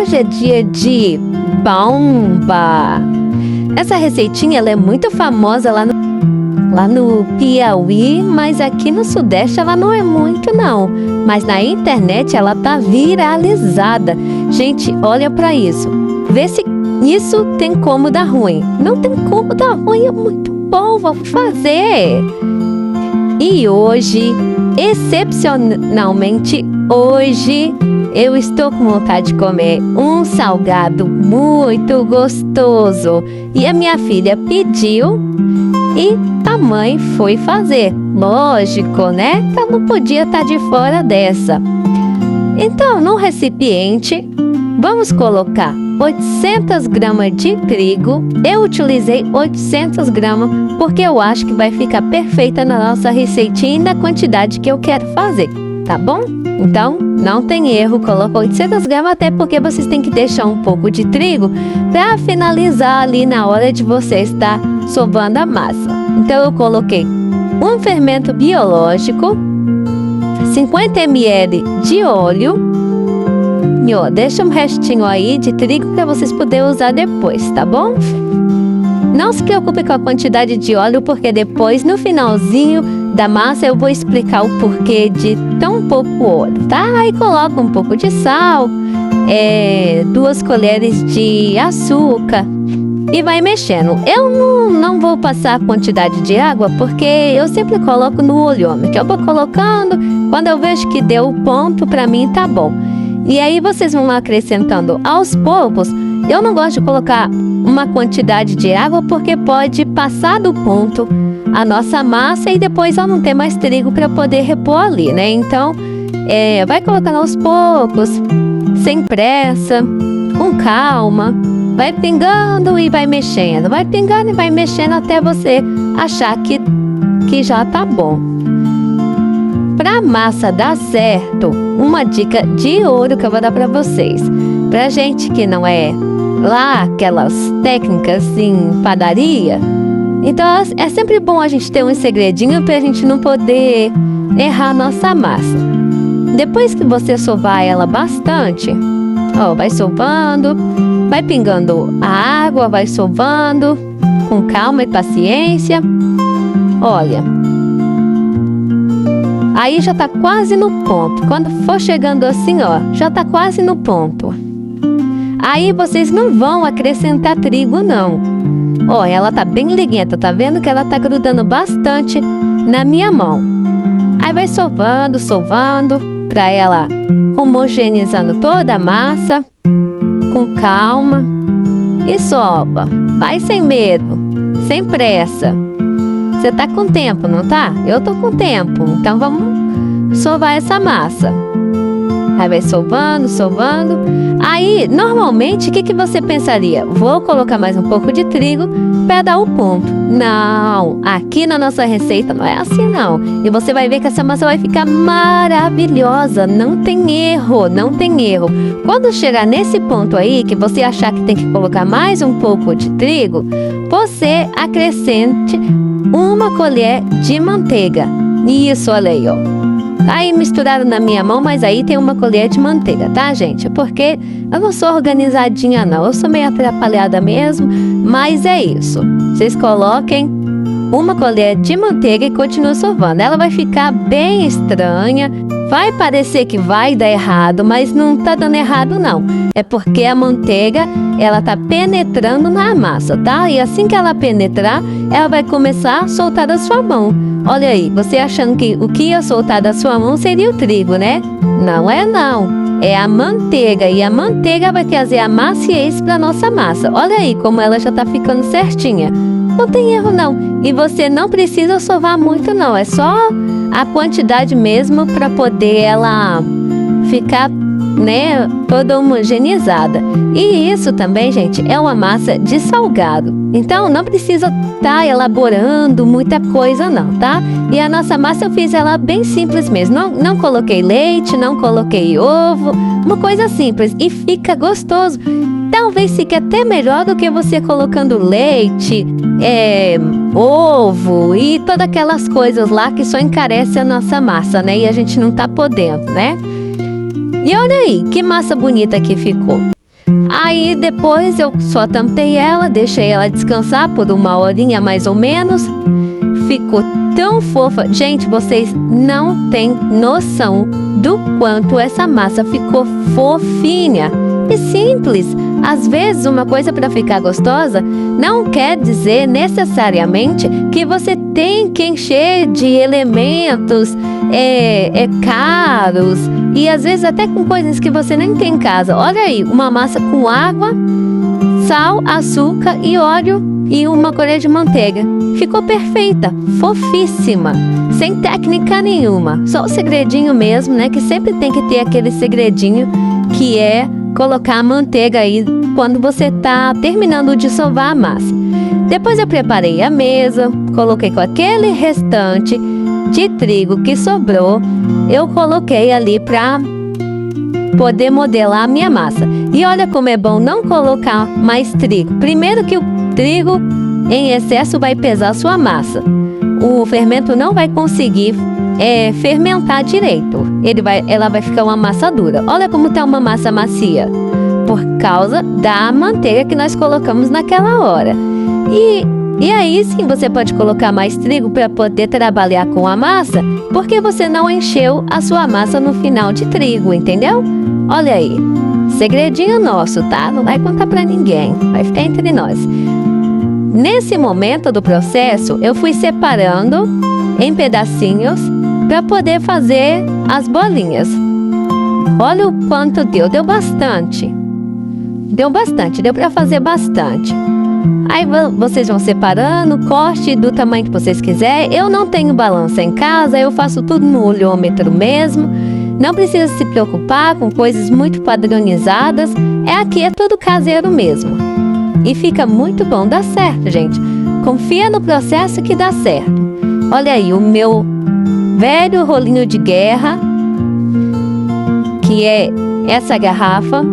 hoje é dia de bomba. Essa receitinha ela é muito famosa lá no Piauí, mas aqui no Sudeste ela não é muito não. Mas na internet ela tá viralizada. Gente, olha pra isso. Vê se isso tem como dar ruim. Não tem como dar ruim, é muito bom, vamos fazer. E hoje, excepcionalmente hoje, eu estou com vontade de comer um salgado muito gostoso. E a minha filha pediu e a mãe foi fazer. Lógico, né? Ela não podia estar de fora dessa. Então, no recipiente, vamos colocar 800 gramas de trigo. Eu utilizei 800 gramas porque eu acho que vai ficar perfeita na nossa receitinha e na quantidade que eu quero fazer, tá bom? Então, não tem erro, coloca 800 gramas, até porque vocês têm que deixar um pouco de trigo para finalizar ali na hora de você estar sovando a massa. Então, eu coloquei um fermento biológico, 50 ml de óleo, e ó, deixa um restinho aí de trigo para vocês poderem usar depois, tá bom? Não se preocupe com a quantidade de óleo, porque depois, no finalzinho da massa, eu vou explicar o porquê de tão pouco óleo, tá? Aí coloca um pouco de sal, 2 colheres de açúcar e vai mexendo. Eu não vou passar a quantidade de água, porque eu sempre coloco no olhômetro. Eu vou colocando, quando eu vejo que deu o ponto, para mim tá bom. E aí vocês vão acrescentando aos poucos. Eu não gosto de colocar uma quantidade de água porque pode passar do ponto a nossa massa e depois ela não ter mais trigo para poder repor ali, né? Então, vai colocando aos poucos, sem pressa, com calma. Vai pingando e vai mexendo. Vai pingando e vai mexendo até você achar que já tá bom. Para a massa dar certo, uma dica de ouro que eu vou dar para vocês. Pra gente que não é lá aquelas técnicas em padaria, então é sempre bom a gente ter um segredinho pra gente não poder errar a nossa massa. Depois que você sovar ela bastante, ó, vai sovando, vai pingando a água, vai sovando com calma e paciência. Olha, aí já tá quase no ponto. Quando for chegando assim, ó, já tá quase no ponto. Aí vocês não vão acrescentar trigo, não. Ó, ela tá bem liguenta, tá vendo que ela tá grudando bastante na minha mão. Aí vai sovando, pra ela homogeneizando toda a massa, com calma. E sova. Vai sem medo, sem pressa. Você tá com tempo, não tá? Eu tô com tempo, então vamos sovar essa massa. Aí vai sovando. Aí, normalmente, o que você pensaria? Vou colocar mais um pouco de trigo para dar o ponto. Não, aqui na nossa receita não é assim não. E você vai ver que essa massa vai ficar maravilhosa. Não tem erro. Quando chegar nesse ponto aí, que você achar que tem que colocar mais um pouco de trigo, você acrescente 1 colher de manteiga. Isso, olha aí, ó. Aí misturaram na minha mão, mas aí tem 1 colher de manteiga, tá, gente? Porque eu não sou organizadinha, não. Eu sou meio atrapalhada mesmo, mas é isso. Vocês coloquem 1 colher de manteiga e continuem sovando. Ela vai ficar bem estranha. Vai parecer que vai dar errado, mas não tá dando errado, não. É porque a manteiga, ela tá penetrando na massa, tá? E assim que ela penetrar, ela vai começar a soltar da sua mão. Olha aí, você achando que o que ia soltar da sua mão seria o trigo, né? Não é não, é a manteiga. E a manteiga vai trazer a maciez para nossa massa. Olha aí como ela já tá ficando certinha. Não tem erro não. E você não precisa sovar muito não, é só a quantidade mesmo para poder ela ficar, né, toda homogeneizada. E isso também, gente, é uma massa de salgado. Então não precisa estar elaborando muita coisa não, tá? E a nossa massa eu fiz ela bem simples mesmo. Não coloquei leite, não coloquei ovo, uma coisa simples e fica gostoso. Talvez fique até melhor do que você colocando leite, ovo e todas aquelas coisas lá que só encarece a nossa massa, né? E a gente não tá podendo, né? E olha aí, que massa bonita que ficou. Aí depois eu só tampei ela, deixei ela descansar por 1 horinha mais ou menos. Ficou tão fofa. Gente, vocês não têm noção do quanto essa massa ficou fofinha e simples. Às vezes, uma coisa para ficar gostosa não quer dizer necessariamente que você tem que encher de elementos caros e às vezes até com coisas que você nem tem em casa. Olha aí, uma massa com água, sal, açúcar e óleo e uma colher de manteiga. Ficou perfeita, fofíssima, sem técnica nenhuma. Só o segredinho mesmo, né? Que sempre tem que ter aquele segredinho que é colocar a manteiga aí quando você tá terminando de sovar a massa. Depois eu preparei a mesa, coloquei com aquele restante de trigo que sobrou, eu coloquei ali para poder modelar a minha massa. E olha como é bom não colocar mais trigo. Primeiro que o trigo em excesso vai pesar a sua massa. O fermento não vai conseguir fermentar direito. Ela vai ficar uma massa dura. Olha como tá uma massa macia. Por causa da manteiga que nós colocamos naquela hora. E aí sim você pode colocar mais trigo para poder trabalhar com a massa, porque você não encheu a sua massa no final de trigo, entendeu? Olha aí, segredinho nosso, tá? Não vai contar para ninguém, vai ficar entre nós. Nesse momento do processo, eu fui separando em pedacinhos para poder fazer as bolinhas. Olha o quanto deu bastante. Deu para fazer bastante. Aí vocês vão separando, corte do tamanho que vocês quiserem. Eu não tenho balança em casa, eu faço tudo no olhômetro mesmo. Não precisa se preocupar com coisas muito padronizadas. Aqui é tudo caseiro mesmo. E fica muito bom, dá certo, gente. Confia no processo que dá certo. Olha aí, o meu velho rolinho de guerra, que é essa garrafa.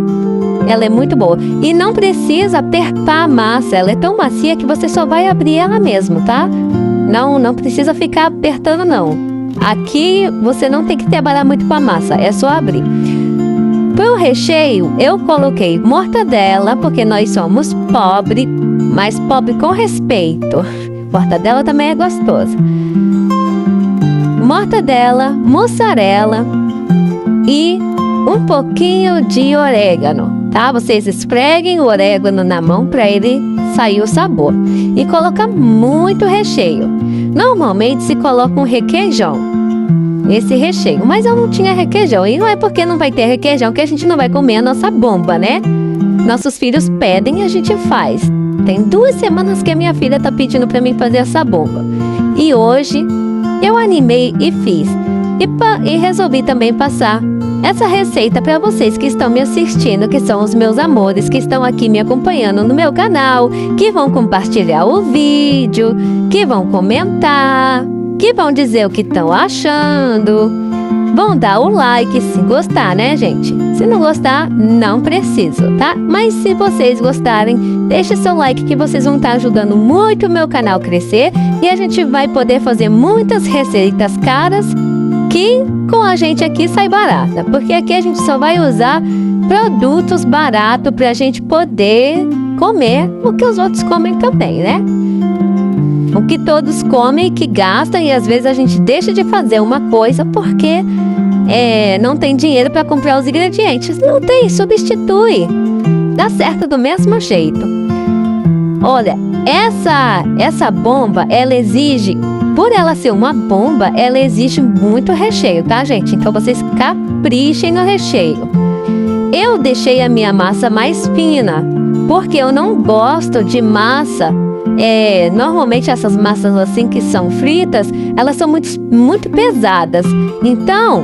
Ela é muito boa. E não precisa apertar a massa. Ela é tão macia que você só vai abrir ela mesmo, tá? Não precisa ficar apertando, não. Aqui você não tem que trabalhar muito com a massa. É só abrir. Para o recheio, eu coloquei mortadela, porque nós somos pobres, mas pobre com respeito. Mortadela também é gostosa. Mortadela, mussarela e um pouquinho de orégano. Tá? Vocês esfreguem o orégano na mão para ele sair o sabor. E coloca muito recheio. Normalmente se coloca um requeijão. Esse recheio. Mas eu não tinha requeijão. E não é porque não vai ter requeijão que a gente não vai comer a nossa bomba, né? Nossos filhos pedem e a gente faz. Tem 2 semanas que a minha filha tá pedindo para mim fazer essa bomba. E hoje eu animei e fiz. E resolvi também passar essa receita para vocês que estão me assistindo, que são os meus amores, que estão aqui me acompanhando no meu canal, que vão compartilhar o vídeo, que vão comentar, que vão dizer o que estão achando. Vão dar o like se gostar, né, gente? Se não gostar, não precisa, tá? Mas se vocês gostarem, deixe seu like que vocês vão estar ajudando muito o meu canal a crescer e a gente vai poder fazer muitas receitas caras que com a gente aqui sai barata, porque aqui a gente só vai usar produtos baratos para a gente poder comer o que os outros comem também, né? O que todos comem, que gastam e às vezes a gente deixa de fazer uma coisa porque não tem dinheiro para comprar os ingredientes. Não tem, substitui. Dá certo do mesmo jeito. Olha, essa bomba, ela exige... Por ela ser uma bomba, ela exige muito recheio, tá, gente? Então, vocês caprichem no recheio. Eu deixei a minha massa mais fina, porque eu não gosto de massa. Normalmente, essas massas assim que são fritas, elas são muito pesadas. Então,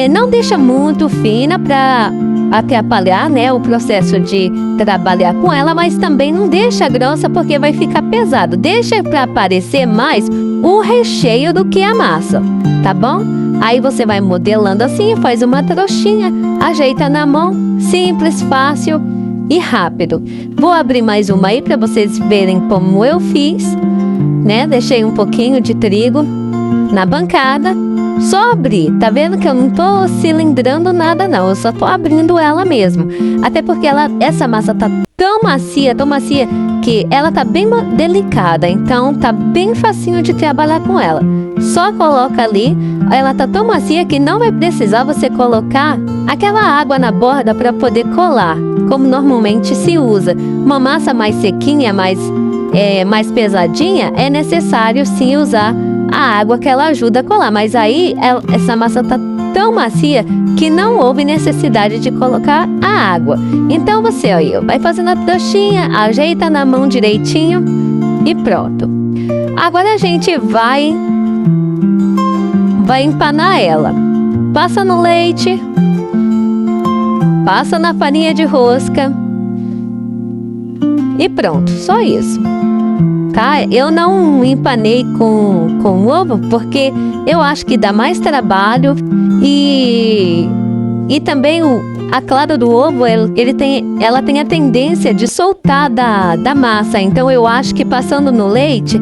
não deixa muito fina para atrapalhar, né, o processo de trabalhar com ela, mas também não deixa grossa porque vai ficar pesado. Deixa para aparecer mais o recheio do que a massa, tá bom? Aí você vai modelando assim, faz uma trouxinha, ajeita na mão, simples, fácil e rápido. Vou abrir mais uma aí para vocês verem como eu fiz, né? Deixei um pouquinho de trigo na bancada só abrir. Tá vendo que eu não tô cilindrando nada não, eu só tô abrindo ela mesmo. Até porque essa massa tá tão macia, que ela tá bem delicada, então tá bem facinho de trabalhar com ela. Só coloca ali, ela tá tão macia que não vai precisar você colocar aquela água na borda para poder colar, como normalmente se usa. Uma massa mais sequinha, mais pesadinha, é necessário sim usar a água que ela ajuda a colar. Mas aí essa massa tá tão macia que não houve necessidade de colocar a água. Então você aí vai fazendo a trouxinha, ajeita na mão direitinho e pronto. Agora a gente vai empanar ela. Passa no leite, passa na farinha de rosca e pronto, só isso. Tá? Eu não empanei com ovo porque eu acho que dá mais trabalho e também a clara do ovo ela tem a tendência de soltar da massa. Então eu acho que passando no leite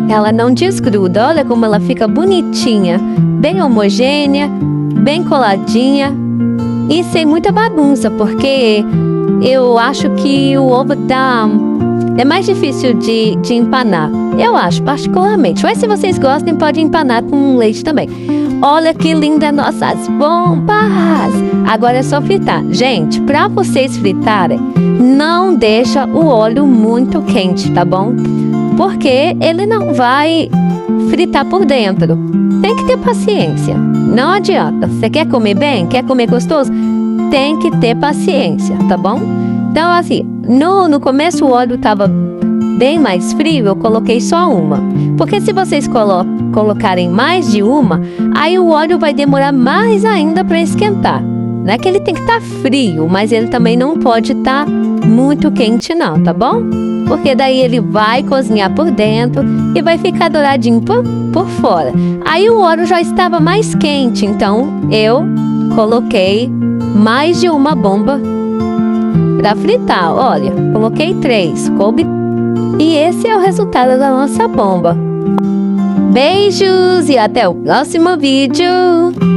ela não desgruda. Olha como ela fica bonitinha, bem homogênea, bem coladinha e sem muita bagunça, porque eu acho que o ovo é mais difícil de empanar. Eu acho, particularmente. Mas se vocês gostem, pode empanar com leite também. Olha que linda nossas bombas! Agora é só fritar. Gente, para vocês fritarem, não deixa o óleo muito quente, tá bom? Porque ele não vai fritar por dentro. Tem que ter paciência. Não adianta. Você quer comer bem? Quer comer gostoso? Tem que ter paciência, tá bom? Então, assim, no começo o óleo estava bem mais frio, eu coloquei só uma. Porque se vocês colocarem mais de uma, aí o óleo vai demorar mais ainda para esquentar. Não é que ele tem que estar frio, mas ele também não pode estar muito quente não, tá bom? Porque daí ele vai cozinhar por dentro e vai ficar douradinho por fora. Aí o óleo já estava mais quente, então eu coloquei mais de uma bomba para fritar. Olha, coloquei 3, coube. E esse é o resultado da nossa bomba. Beijos e até o próximo vídeo!